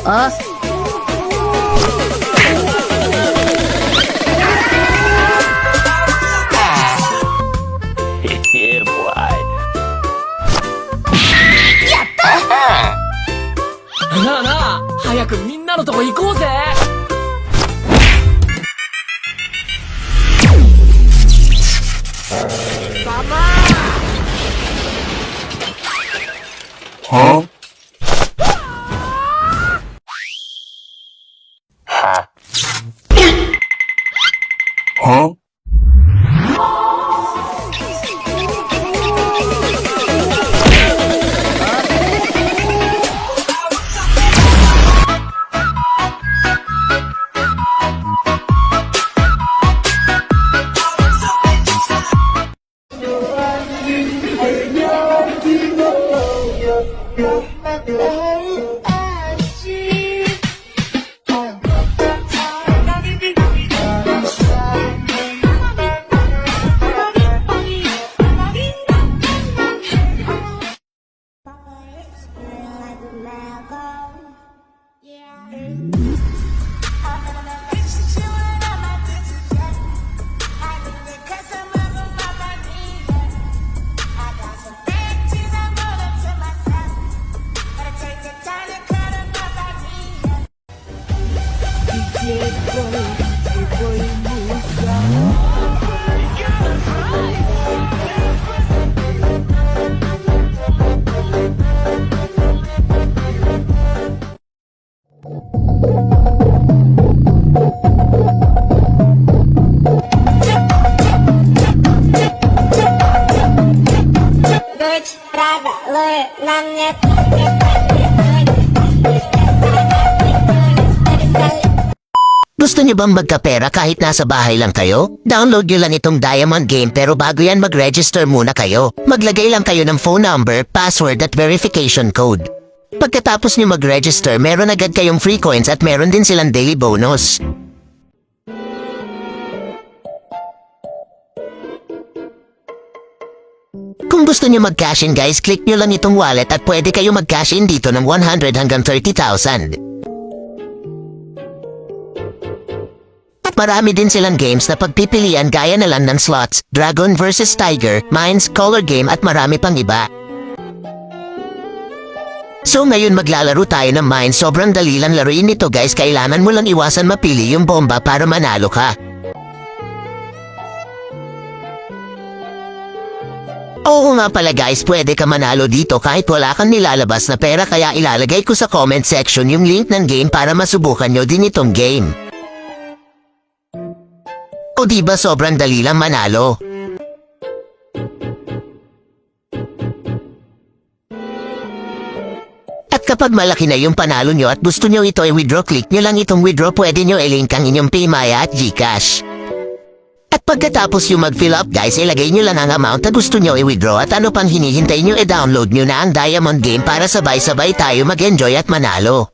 Oh? Yeah, boy. なあなあ、早くみんなのとこ行こうぜ。Huh? Huh? Дочь, правда, ловит на мне. Gusto niyo bang magkapera kahit nasa bahay lang kayo? Download niyo lang itong Diamond Game pero bago yan mag-register muna kayo. Maglagay lang kayo ng phone number, password at verification code. Pagkatapos niyo mag-register, meron agad kayong free coins at meron din silang daily bonus. Kung gusto niyo mag-cash in guys, click niyo lang itong wallet at pwede kayo mag-cash in dito ng 100 hanggang 30,000. Marami din silang games na pagpipilian gaya na lang ng slots, Dragon vs Tiger, Mines, Color Game at marami pang iba. So ngayon maglalaro tayo ng Mines, sobrang dali lang laruin nito guys, kailangan mo lang iwasan mapili yung bomba para manalo ka. Oo nga pala guys, pwede ka manalo dito kahit wala kang nilalabas na pera, kaya ilalagay ko sa comment section yung link ng game para masubukan nyo din itong game. O diba sobrang dali lang manalo? At kapag malaki na yung panalo nyo at gusto nyo ito i-withdraw, click nyo lang itong withdraw, pwede nyo i-link ang inyong Paymaya at Gcash. At pagkatapos yung mag-fill up guys, ilagay nyo lang ang amount na gusto nyo i-withdraw at ano pang hinihintay nyo, i-download nyo na ang Diamond Game para sabay-sabay tayo mag-enjoy at manalo.